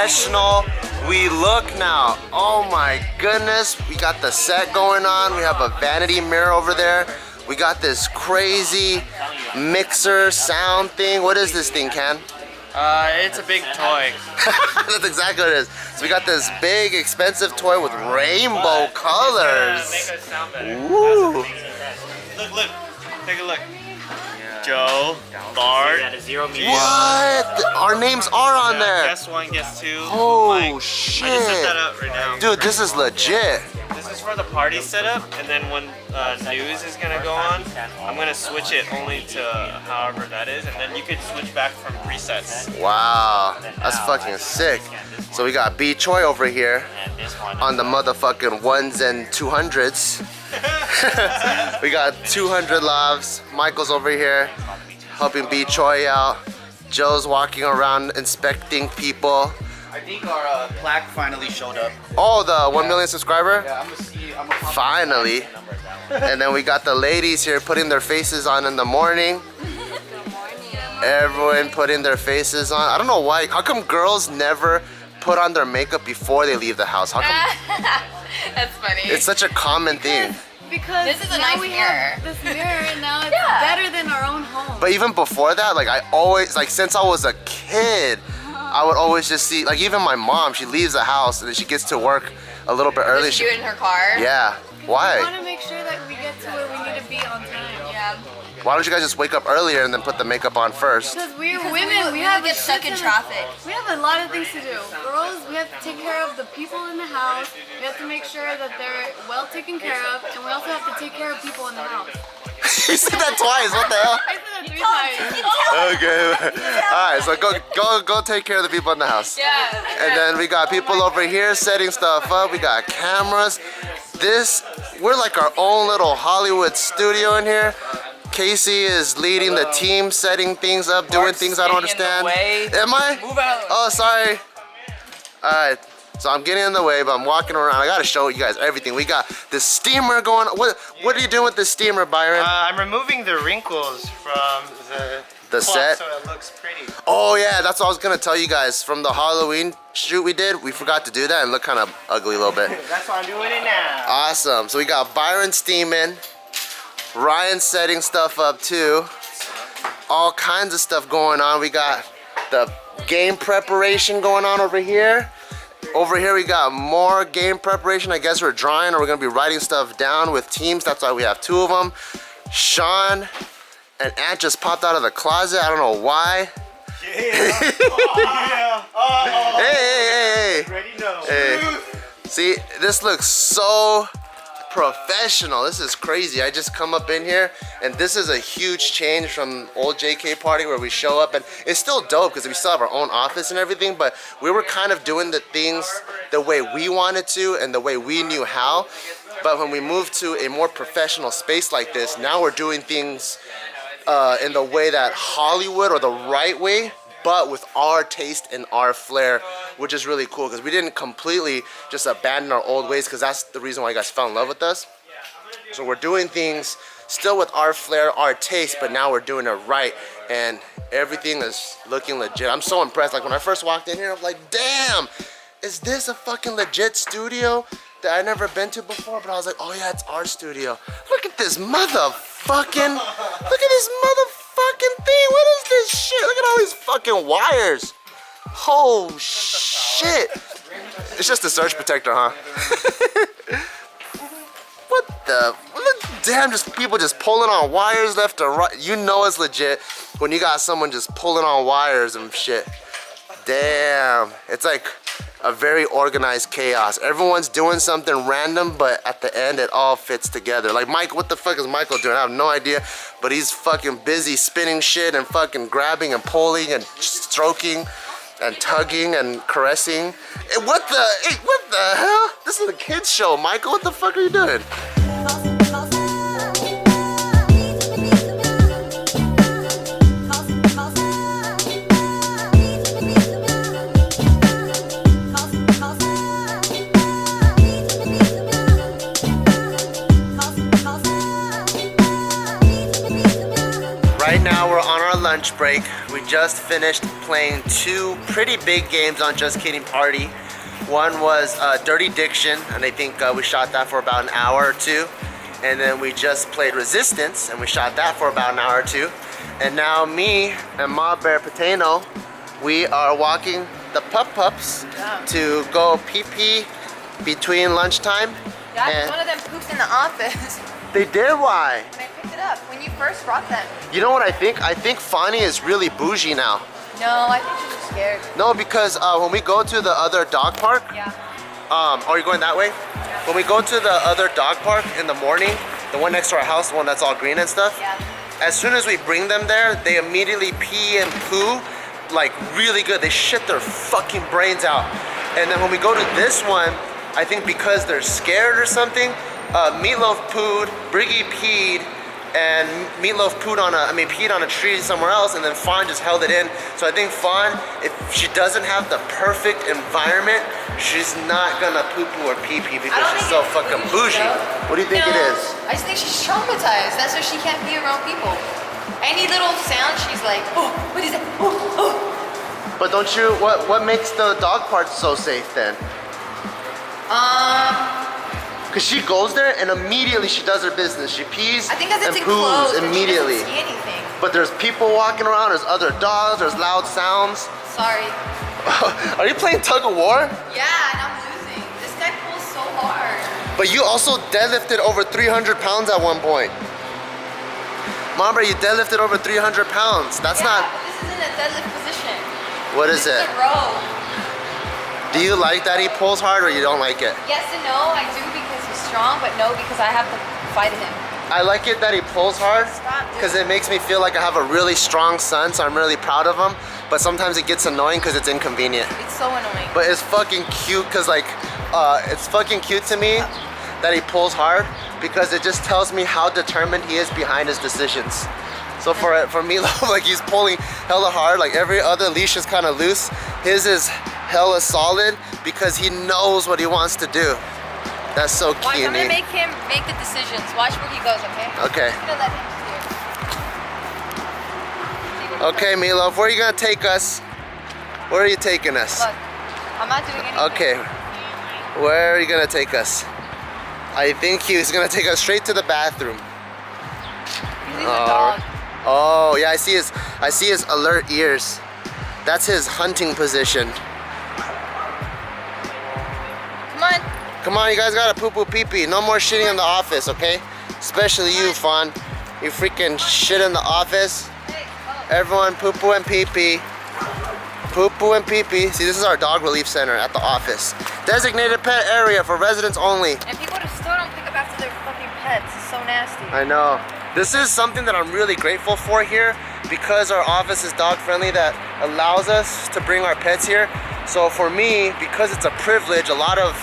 professional we look now. Oh my goodness. We got the set going on. We have a vanity mirror over there. We got this crazy mixer sound thing. What is this thing, Ken? It's a big toy. That's exactly what it is. So we got this big, expensive toy with rainbow colors. Make us sound better. Woo. Look. Take a look. Joe, Bart. What? Our names are on there. Guess one, guess two. Oh shit. I just set that up right now. Dude, this is legit. This is for the party setup, and then when news is gonna go on, I'm gonna switch it only to however that is, and then you could switch back from presets. Wow, that's fucking sick. So we got B Choi over here on the motherfucking ones and 200s. We got 200 lives. Michael's over here helping B Choi out. Joe's walking around inspecting people. I think our plaque finally showed up. Oh, the 1 million subscriber? Yeah, I'm gonna Finally. And then we got the ladies here putting their faces on in the morning. Everyone putting their faces on. I don't know why. How come girls never put on their makeup before they leave the house? How come? That's funny. It's such a common thing. Because this is a now nice we mirror. have this mirror and now it's better than our own home. But even before that, like I always, like since I was a kid, I would always just see, like even my mom, she leaves the house and then she gets to work a little bit early. Does she do it in her car? Yeah. We Why? want to make sure that we get to where we need to be on time. Yeah. Why don't you guys just wake up earlier and then put the makeup on first? Because we're women, we have get stuck in traffic. We have a lot of things to do. Girls, we have to take care of the people in the house. We have to make sure that they're well taken care of, and we also have to take care of people in the house. You said that twice. What the hell? I said that 3 times. Okay. All right. So go take care of the people in the house. Yeah. And then we got people over here setting stuff up. We got cameras. We're like our own little Hollywood studio in here. Casey is leading the team, setting things up, doing things I don't understand. Am I? Move out. Oh, sorry. All right. So I'm getting in the way, but I'm walking around. I gotta show you guys everything. We got this steamer going on. What are you doing with this steamer, Byron? I'm removing the wrinkles from the set? so it looks pretty. Oh yeah, that's what I was gonna tell you guys. From the Halloween shoot we did, we forgot to do that and look kind of ugly a little bit. That's why I'm doing it now. Awesome. So we got Byron steaming, Ryan setting stuff up too. All kinds of stuff going on. We got the game preparation going on over here. Over here we got more game preparation. I guess we're drawing or we're gonna be writing stuff down with teams. That's why we have 2 of them. Sean and Ant just popped out of the closet. I don't know why. Yeah. Oh, Hey. Ready? No. Hey. See, this looks so professional. This is crazy. I just come up in here and this is a huge change from old JK party where we show up, and it's still dope because we still have our own office and everything, but we were kind of doing the things the way we wanted to and the way we knew how. But when we moved to a more professional space like this, now we're doing things in the way that Hollywood, or the right way, but with our taste and our flair, which is really cool because we didn't completely just abandon our old ways, because that's the reason why you guys fell in love with us. So we're doing things still with our flair, our taste, but now we're doing it right, and everything is looking legit. I'm so impressed. Like when I first walked in here, I'm like, damn, is this a fucking legit studio that I've never been to before? But I was like, oh yeah, it's our studio. Look at this motherfucking, look at this motherfucking thing. What is this shit? Look at all these fucking wires. Oh shit. It's just a surge protector, huh? What the? Damn, just people just pulling on wires left or right. You know it's legit when you got someone just pulling on wires and shit. Damn, it's like a very organized chaos. Everyone's doing something random, but at the end it all fits together. Like Mike, what the fuck is Michael doing? I have no idea, but he's fucking busy spinning shit and fucking grabbing and pulling and stroking and tugging and caressing. Hey, what the hell? This is a kid's show, Michael. What the fuck are you doing? Right now now we're on our lunch break. We just finished playing 2 pretty big games on Just Kidding Party. One was Dirty Diction, and I think we shot that for about an hour or 2. And then we just played Resistance, and we shot that for about an hour or 2. And now me and Ma Bear Pateno, we are walking the pups to go pee-pee between lunchtime. Yeah, and one of them pooped in the office. they did? Why? When I picked it up, when you first brought them. You know what I think? I think Fani is really bougie now. No, I think she's just scared. No, because when we go to the other dog park, Yeah. are you going that way? When we go to the other dog park in the morning, the one next to our house, the one that's all green and stuff, Yeah. as soon as we bring them there, they immediately pee and poo like really good. They shit their fucking brains out. And then when we go to this one, I think because they're scared or something, Meatloaf pooed, Brigade peed, and Meatloaf peed on a tree somewhere else, and then Fawn just held it in. So I think Fawn, if she doesn't have the perfect environment, she's not gonna poo-poo or pee-pee because she's so fucking bougie. What do you think it is? I just think she's traumatized. That's why she can't be around people. Any little sound, she's like, oh, what is that? Oh, oh. But don't you, what makes the dog park so safe then? Cause she goes there and immediately she does her business. She pees I think because and it's poos enclosed immediately. and she doesn't see anything. But there's people walking around, there's other dogs, there's loud sounds. Sorry. Are you playing tug of war? Yeah, and I'm losing. This guy pulls so hard. But you also deadlifted over 300 pounds at one point. Mom, you deadlifted over 300 pounds. That's not. But this isn't a deadlift position. What is This it? is a row. Do you like that he pulls hard or you don't like it? Yes and no. I do because he's strong, but no because I have to fight him. I like it that he pulls hard Stop, dude. because it makes me feel like I have a really strong son, so I'm really proud of him. But sometimes it gets annoying because it's inconvenient. It's so annoying. But it's fucking cute because like, it's fucking cute to me that he pulls hard because it just tells me how determined he is behind his decisions. So for me, like he's pulling hella hard, like every other leash is kind of loose. His is hella solid because he knows what he wants to do. That's so Watch, cute. I'm gonna make him make the decisions. Watch where he goes, okay? Okay. I'm gonna let him steer. Okay, Meatloaf, where are you gonna take us? Where are you taking us? Look, I'm not doing anything. Okay. Where are you gonna take us? I think he's gonna take us straight to the bathroom. He's a dog. Oh yeah, I see his alert ears. That's his hunting position. Come on. Come on, you guys gotta poo-poo pee-pee. No more shitting in the office, okay? Especially you, Fawn. You freaking shit in the office. Hey, oh. Everyone poo-poo and pee-pee. Poo-poo and pee-pee. See, this is our dog relief center at the office. Designated pet area for residents only. And people just still don't pick up after their fucking pets. It's so nasty. I know. This is something that I'm really grateful for here because our office is dog friendly that allows us to bring our pets here. So for me, because it's a privilege, a lot of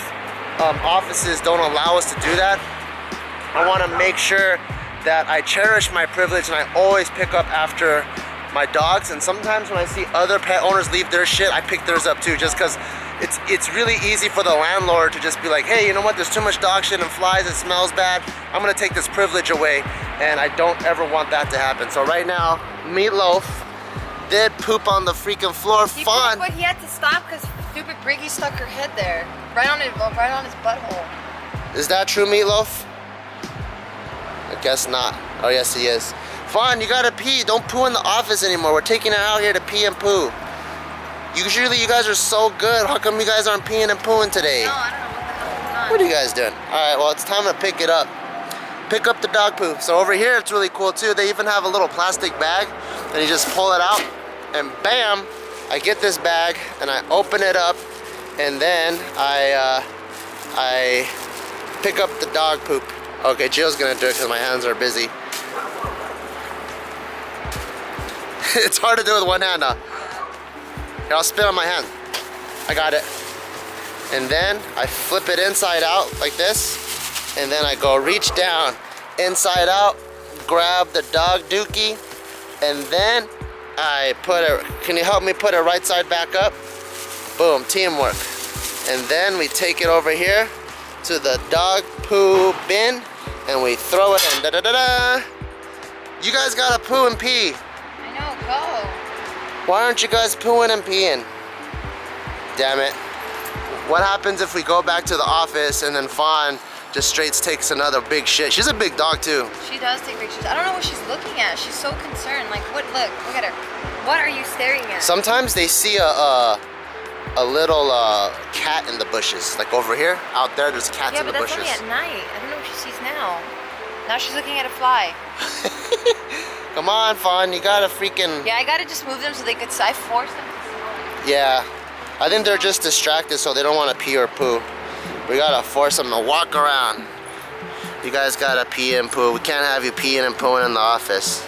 offices don't allow us to do that. I want to make sure that I cherish my privilege and I always pick up after my dogs. And sometimes when I see other pet owners leave their shit, I pick theirs up too, just because it's really easy for the landlord to just be like, hey, you know what, there's too much dog shit and flies, it smells bad, I'm gonna take this privilege away, and I don't ever want that to happen. So right now, Meatloaf did poop on the freaking floor. He Fun. pooped, but he had to stop because stupid Briggy stuck her head there, right on his butthole. Is that true, Meatloaf? I guess not. Oh yes, he is. Fun, you gotta pee. Don't poo in the office anymore. We're taking it out here to pee and poo. Usually you guys are so good. How come you guys aren't peeing and pooing today? No, I don't know what the hell's going on. What are you guys doing? All right, well, it's time to pick it up. Pick up the dog poo. So over here, it's really cool too. They even have a little plastic bag and you just pull it out and bam, I get this bag and I open it up and then I pick up the dog poop. Okay, Jill's gonna do it because my hands are busy. It's hard to do with one hand now. Here, I'll spit on my hand. I got it. And then I flip it inside out like this. And then I go reach down, inside out, grab the dog dookie. And then I put it, can you help me put it right side back up? Boom, teamwork. And then we take it over here to the dog poo bin and we throw it in. Da-da-da-da. You guys gotta poo and pee. No, go. Why aren't you guys pooing and peeing? Damn it. What happens if we go back to the office and then Fawn just straight takes another big shit? She's a big dog too. She does take pictures. I don't know what she's looking at. She's so concerned. Like, what? Look at her. What are you staring at? Sometimes they see a little cat in the bushes. Like over here, out there, there's cats in the bushes. Yeah, but that's only at night. I don't know what she sees now. Now she's looking at a fly. Come on, Fawn, you gotta freaking... Yeah, I gotta just move them so they could... I forced them to smell. Yeah, I think they're just distracted so they don't want to pee or poo. We gotta force them to walk around. You guys gotta pee and poo. We can't have you peeing and pooing in the office.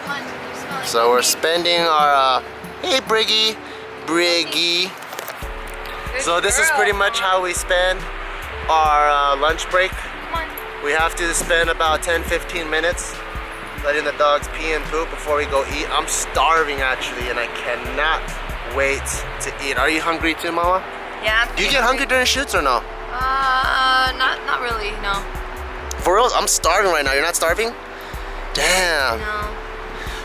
Come on, you smell like So we're monkey. spending our... hey, Briggy. Good So this is girl. pretty much how we spend our lunch break. Come on. We have to spend about 10-15 minutes letting the dogs pee and poop before we go eat. I'm starving actually, and I cannot wait to eat. Are you hungry too, Mama? Yeah. Do you get hungry during shoots or no? Not really. No. For real, I'm starving right now. You're not starving? Damn. No.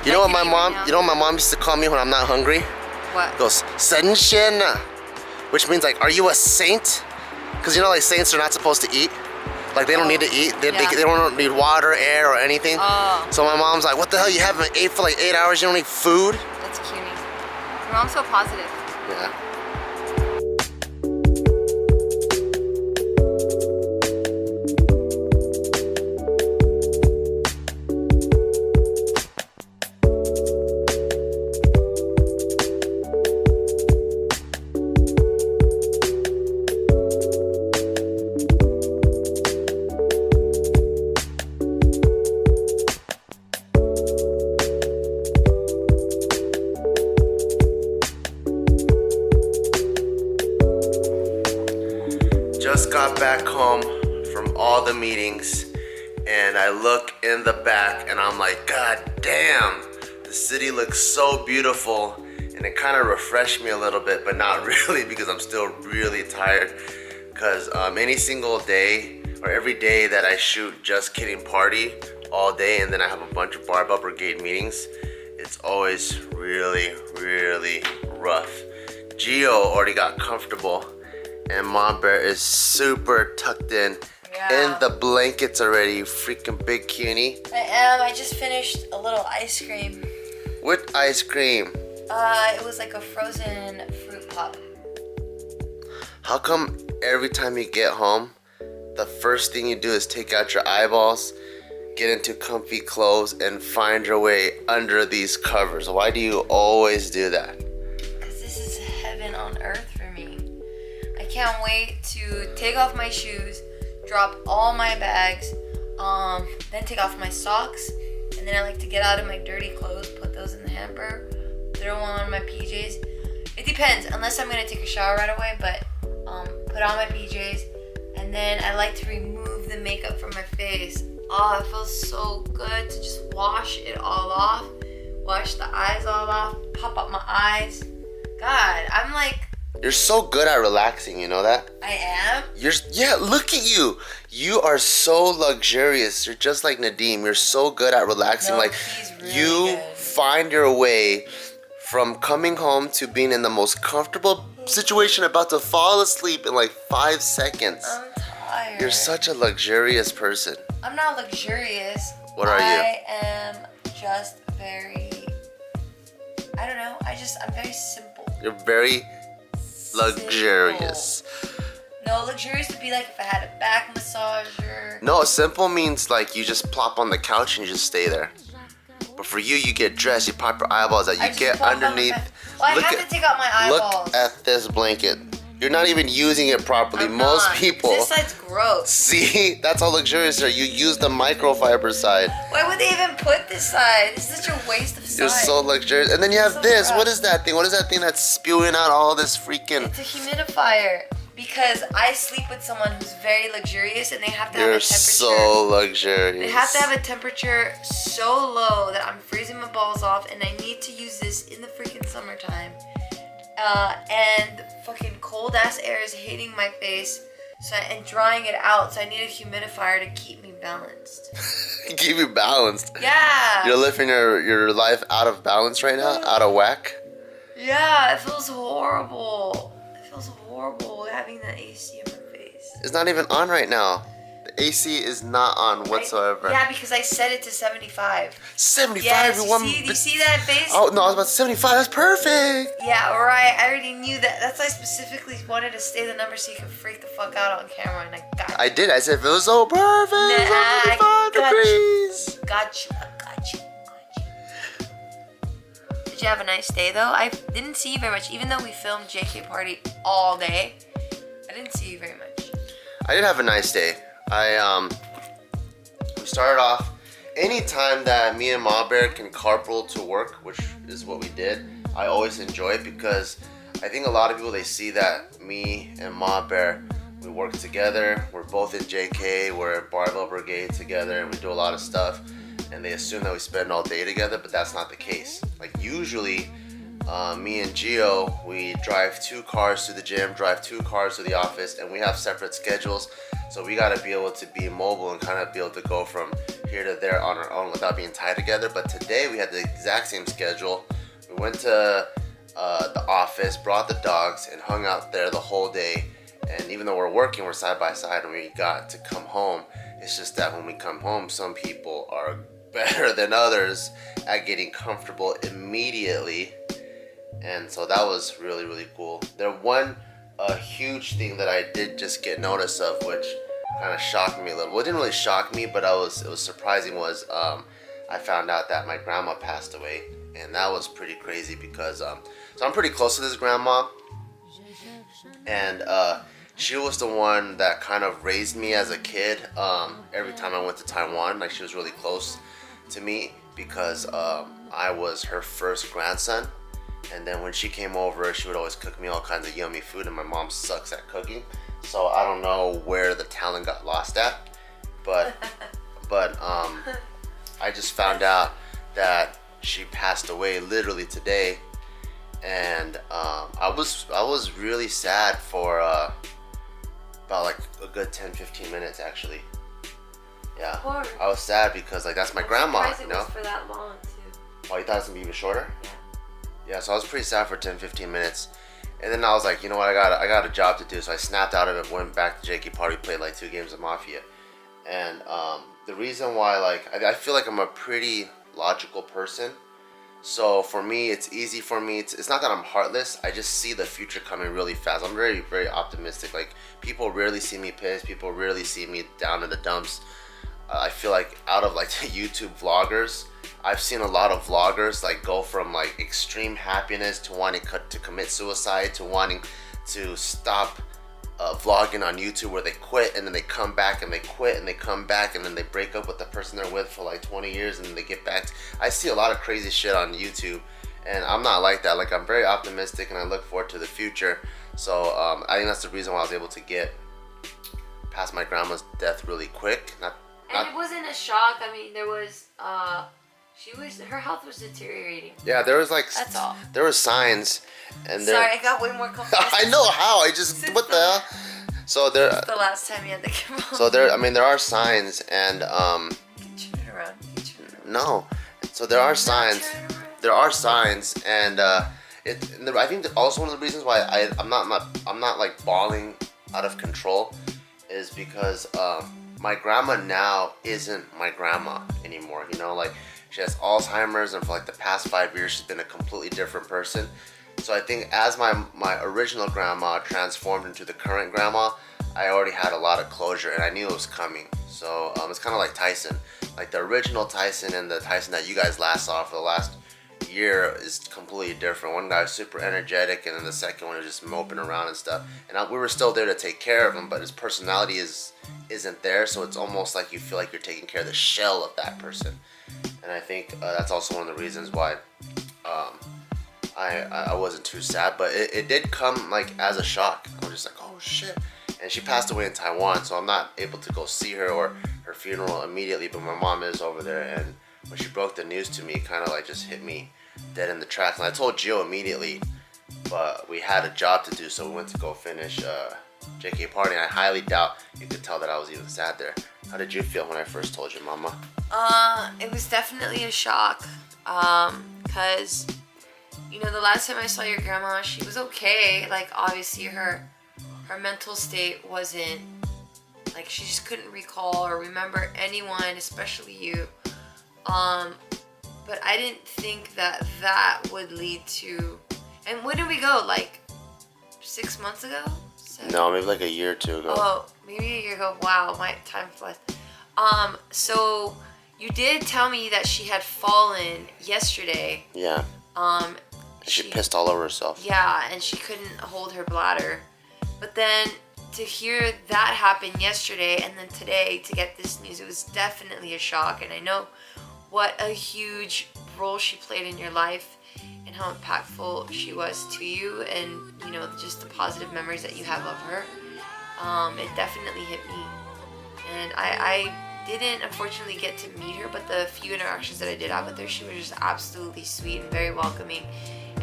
You know what my I can eat mom? right now. You know what my mom used to call me when I'm not hungry? What? Goes, "Senshin," which means like, "Are you a saint?" Because you know, like saints are not supposed to eat. Like they don't need to eat. They don't need water, air, or anything. Oh. So my mom's like, "What the hell? You haven't ate for like 8 hours. You don't eat food?" That's cutie. Your mom's so positive. Yeah. Just got back home from all the meetings and I look in the back and I'm like, God damn, the city looks so beautiful, and it kind of refreshed me a little bit, but not really because I'm still really tired, because any single day or every day that I shoot Just Kidding Party all day and then I have a bunch of Barbell Brigade meetings, it's always really, really rough. Gio already got comfortable and Mom Bear is super tucked in the blankets already. Freaking big cutie. I am. I just finished a little ice cream. What ice cream? It was like a frozen fruit pop. How come every time you get home, the first thing you do is take out your eyeballs, get into comfy clothes, and find your way under these covers? Why do you always do that? Because this is heaven on earth for me. I can't wait to take off my shoes, drop all my bags, then take off my socks, and then I like to get out of my dirty clothes, put those in the hamper, throw on my PJs. It depends, unless I'm gonna take a shower right away, but put on my PJs, and then I like to remove the makeup from my face. Oh, it feels so good to just wash it all off, wash the eyes all off, pop up my eyes. God, I'm like... You're so good at relaxing, you know that? I am? Yeah, look at you. You are so luxurious. You're just like Nadim. You're so good at relaxing. No, like he's really you good. find your way from coming home to being in the most comfortable situation, about to fall asleep in like 5 seconds. I'm tired. You're such a luxurious person. I'm not luxurious. What are you? I am just very... I don't know. I'm very simple. You're very luxurious. No, luxurious would be like if I had a back massager. No, simple means like you just plop on the couch and you just stay there. But for you, you get dressed, you pop your eyeballs out, I you just get plop on the underneath. bed. Well, I have to take out my eyeballs. Look at this blanket. You're not even using it properly. I'm Most not. people. This side's gross. See, that's how luxurious they are. You use the microfiber side. Why would they even put this side? It's such a waste of You're side. so luxurious. And then you have So this. gross. What is that thing? What is that thing that's spewing out all this freaking... It's a humidifier. Because I sleep with someone who's very luxurious and they have to have You're a temperature. so luxurious. They have to have a temperature so low that I'm freezing my balls off, and I need to use this in the freaking summertime. And fucking cold ass air is hitting my face. and drying it out. So I need a humidifier to keep me balanced. Keep you balanced. Yeah. You're living your life out of balance right now, out of whack. Yeah, it feels horrible. It feels horrible having that AC in my face. It's not even on right now. The AC is not on whatsoever. Yeah, because I set it to 75. 75. Yes, you want do you see that face? Oh no, I was about to 75. That's perfect. Yeah, right. I already knew that. That's why I specifically wanted to stay the number so you could freak the fuck out on camera, and I got you. I did. I said it was so perfect. Nah, 75 degrees. Got you. Did you have a nice day though? I didn't see you very much, even though we filmed JK Party all day. I didn't see you very much. I did have a nice day. We started off. Anytime that me and Ma Bear can carpool to work, which is what we did, I always enjoy it because I think a lot of people, they see that me and Ma Bear, we work together. We're both in JK. We're at Barbell Brigade together, and we do a lot of stuff. And they assume that we spend all day together, but that's not the case. Like usually, me and Gio, we drive 2 cars to the gym, drive 2 cars to the office, and we have separate schedules. So we gotta be able to be mobile and kind of be able to go from here to there on our own without being tied together. But today we had the exact same schedule. We went to the office, brought the dogs, and hung out there the whole day. And even though we're working, we're side by side, and we got to come home. It's just that when we come home, some people are better than others at getting comfortable immediately. And so that was really, really cool. A huge thing that I did just get notice of, which kind of shocked me a little. Well, it didn't really shock me, but it was surprising, was I found out that my grandma passed away. And that was pretty crazy because so I'm pretty close to this grandma. And she was the one that kind of raised me as a kid. Every time I went to Taiwan, like she was really close to me because I was her first grandson. And then when she came over, she would always cook me all kinds of yummy food, and my mom sucks at cooking. So I don't know where the talent got lost at, but I just found out that she passed away literally today. And I was really sad for about like a good 10-15 minutes actually. Yeah. Of course. I was sad because like that's my grandma, you know. It was for that long too. Oh, you thought it was gonna be even shorter? Yeah. Yeah, so I was pretty sad for 10-15 minutes. And then I was like, you know what, I got a job to do. So I snapped out of it, went back to JK Party, played like 2 games of Mafia. And the reason why, like, I feel like I'm a pretty logical person. So for me, it's easy for me. It's not that I'm heartless. I just see the future coming really fast. I'm very, very optimistic. Like, people rarely see me pissed. People rarely see me down in the dumps. I feel like out of like the YouTube vloggers, I've seen a lot of vloggers like go from like extreme happiness to wanting to commit suicide to wanting to stop vlogging on YouTube, where they quit and then they come back and they quit and they come back and then they break up with the person they're with for like 20 years and then they get back. I see a lot of crazy shit on YouTube, and I'm not like that. Like, I'm very optimistic and I look forward to the future. So I think that's the reason why I was able to get past my grandma's death really quick. And it wasn't a shock. I mean, there was, her health was deteriorating. Yeah, there was like, that's all. There were signs, and there. Sorry, I got way more comfortable. I know how. I just what the hell. So there. The last time you had the camera. So there. I mean, there are signs, and You can turn it around. No. So there are signs. There are signs, and I think that also one of the reasons why I'm not like bawling out of control is because my grandma now isn't my grandma anymore. You know, like, she has Alzheimer's, and for like the past 5 years she's been a completely different person. So I think as my original grandma transformed into the current grandma, I already had a lot of closure and I knew it was coming. So it's kind of like Tyson. Like, the original Tyson and the Tyson that you guys last saw for the last year is completely different. One guy was super energetic, and then the second one was just moping around and stuff. And we were still there to take care of him, but his personality isn't there. So it's almost like you feel like you're taking care of the shell of that person. And I think that's also one of the reasons why I wasn't too sad. But it did come like as a shock. I was just like, oh shit. And she passed away in Taiwan, so I'm not able to go see her or her funeral immediately. But my mom is over there, and when she broke the news to me, it kind of like just hit me dead in the tracks. And I told Gio immediately, but we had a job to do, so we went to go finish JK party. And I highly doubt you could tell that I was even sad there. How did you feel when I first told your mama? It was definitely a shock. Cause, you know, the last time I saw your grandma, she was okay. Like, obviously her mental state wasn't, like, she just couldn't recall or remember anyone, especially you. But I didn't think that would lead to, and when did we go? Like 6 months ago? No, maybe like a year or two ago. Oh, maybe a year ago. Wow, my time flies. So you did tell me that she had fallen yesterday. Yeah. She pissed all over herself. Yeah, and she couldn't hold her bladder. But then to hear that happen yesterday and then today to get this news, it was definitely a shock. And I know what a huge role she played in your life and how impactful she was to you, and, you know, just the positive memories that you have of her. It definitely hit me. And I didn't unfortunately get to meet her, but the few interactions that I did have with her, she was just absolutely sweet and very welcoming.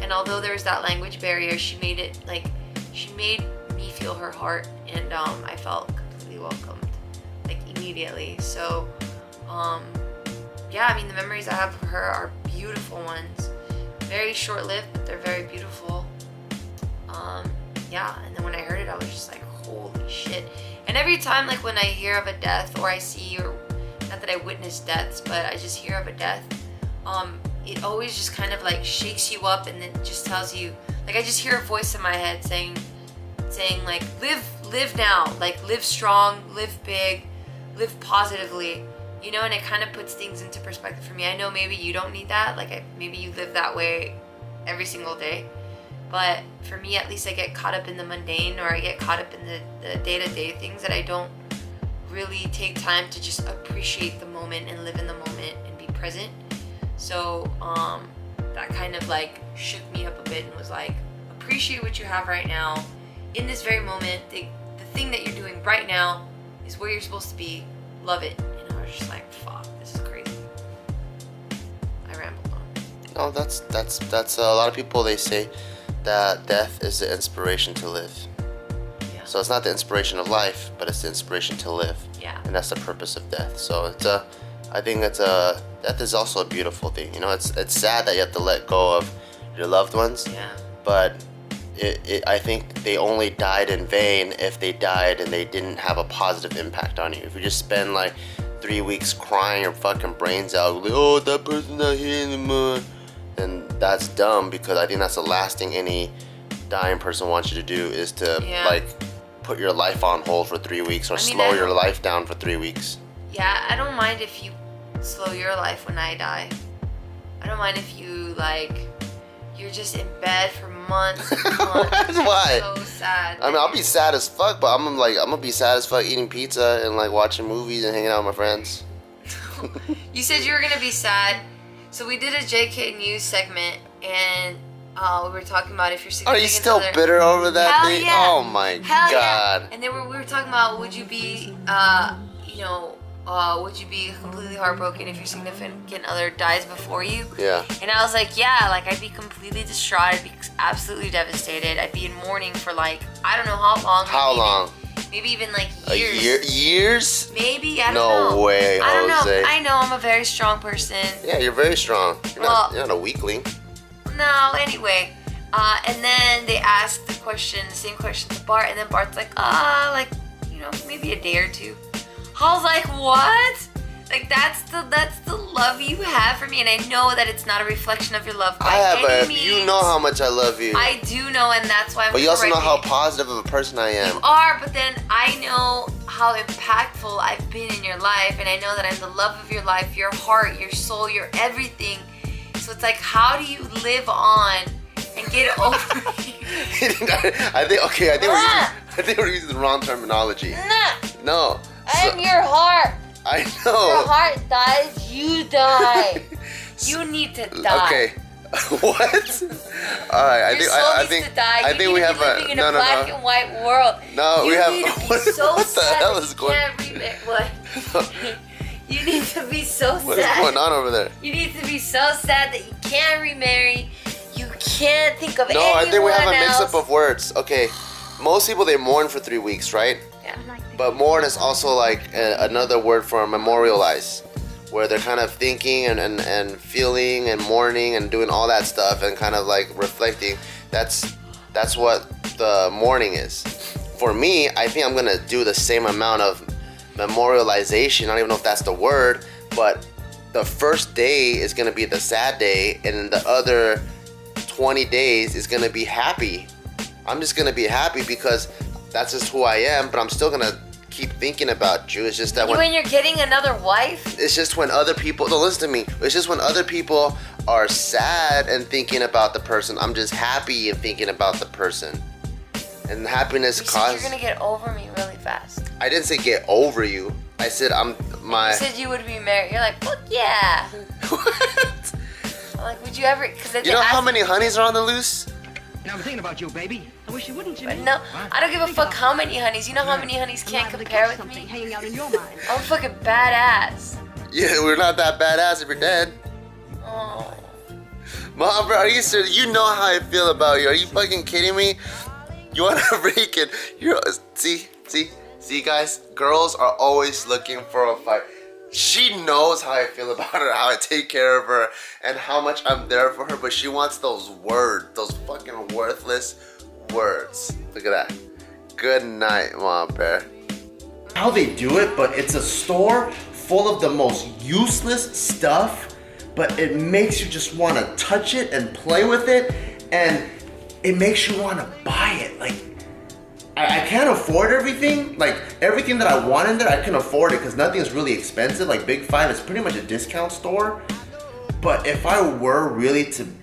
And although there was that language barrier, she made me feel her heart, and I felt completely welcomed, like, immediately. So yeah, I mean, the memories I have of her are beautiful ones. Very short-lived, but they're very beautiful. Yeah, and then when I heard it, I was just like, holy shit. And every time, like, when I hear of a death, or I see, or not that I witnessed deaths, but I just hear of a death, it always just kind of like shakes you up, and then just tells you, like, I just hear a voice in my head saying like, live now, like, live strong, live big, live positively, you know. And it kind of puts things into perspective for me. I know maybe you don't need that, like, maybe you live that way every single day, but for me, at least, I get caught up in the mundane, or I get caught up in the day-to-day things that I don't really take time to just appreciate the moment and live in the moment and be present. So that kind of like shook me up a bit and was like, appreciate what you have right now in this very moment. The thing that you're doing right now is where you're supposed to be. Love it. And I was just like, fuck, this is crazy. I rambled on. No, that's a lot of people, they say that death is the inspiration to live. Yeah. So it's not the inspiration of life, but it's the inspiration to live. Yeah. And that's the purpose of death. So I think death is also a beautiful thing. You know, it's sad that you have to let go of your loved ones. Yeah. But I think they only died in vain if they died and they didn't have a positive impact on you. If you just spend like 3 weeks crying your fucking brains out, like, oh, that person's not here anymore, then that's dumb, because I think that's the last thing any dying person wants you to do, is to like put your life on hold for 3 weeks, or slow your life down for 3 weeks. Yeah, I don't mind if you slow your life when I die. I don't mind if you, like, you're just in bed for months and months. Why? So sad. I mean, I'll be sad as fuck, but I'm gonna be sad as fuck eating pizza and like watching movies and hanging out with my friends. You said you were gonna be sad, so we did a JK News segment, and we were talking about if you're significant Are you still other. bitter over that Hell thing? yeah. Oh my Hell god. Yeah. And then we were talking about, would you be, would you be completely heartbroken if your significant other dies before you? Yeah. And I was like, yeah, like, I'd be completely distraught. I'd be absolutely devastated. I'd be in mourning for, like, I don't know how long. How long? Maybe even like A years. Years? Maybe, I don't know. No way, I don't Jose. know. I know I'm a very strong person. Yeah, you're very strong. You're not a weakling. No, anyway. And then they asked the same question to Bart, and then Bart's like, maybe a day or two. I was like, what? Like, that's the love you have for me, and I know that it's not a reflection of your love by any means. You know how much I love you. I do know, and that's why I'm But you also know how correcting. positive of a person I am. You are, but then I know how impactful I've been in your life, and I know that I'm the love of your life, your heart, your soul, your everything. So it's like, how do you live on and get over it? I think we're using the wrong terminology. Nah, No. I'm your heart. I Your know. heart dies, you die. You need to die. Okay. What? All right. Your soul needs to die. You need to be living in a black and white world. No, you we have. need to be What so the sad hell that is you going? can't what? You need to be so What is sad. going on over there? You need to be so sad that you can't remarry. You can't think of anyone No, I think we have a else. mix-up of words. Okay, most people, they mourn for 3 weeks, right? Yeah. But mourn is also like another word for memorialize, where they're kind of thinking and feeling and mourning and doing all that stuff and kind of like reflecting. That's what the mourning is. For me, I think I'm gonna do the same amount of memorialization. I don't even know if that's the word, but the first day is gonna be the sad day, and then the other 20 days is gonna be happy. I'm just gonna be happy because that's just who I am, but I'm still gonna keep thinking about you. It's just that When you're getting another wife? it's just when other people, no, listen to me. It's just when other people are sad and thinking about the person, I'm just happy and thinking about the person. And happiness You said causes. you're gonna get over me really fast. I didn't say get over you. I said You said you would be married. You're like, fuck yeah. What? I'm like, would you ever? Because You know how many honeys are on the loose? Now I'm thinking about you, baby. I wish you wouldn't, Jimmy. No, I don't give a fuck how many honeys. You know how many honeys can't compare with me? Hanging out in your mind. I'm fucking badass. Yeah, we're not that badass if you're dead. Oh. Mom, bro, are you serious? You know how I feel about you. Are you fucking kidding me? You wanna freaking, see guys, girls are always looking for a fight. She knows how I feel about her, how I take care of her, and how much I'm there for her, but she wants those words, those fucking worthless words. Look at that. Good night, Mom Bear. How they do it, but it's a store full of the most useless stuff, but it makes you just want to touch it and play with it, and it makes you want to buy it. Like, I can't afford everything. Like, everything that I want in there, I can afford it because nothing is really expensive. Like, Big Five is pretty much a discount store. But if I were really to buy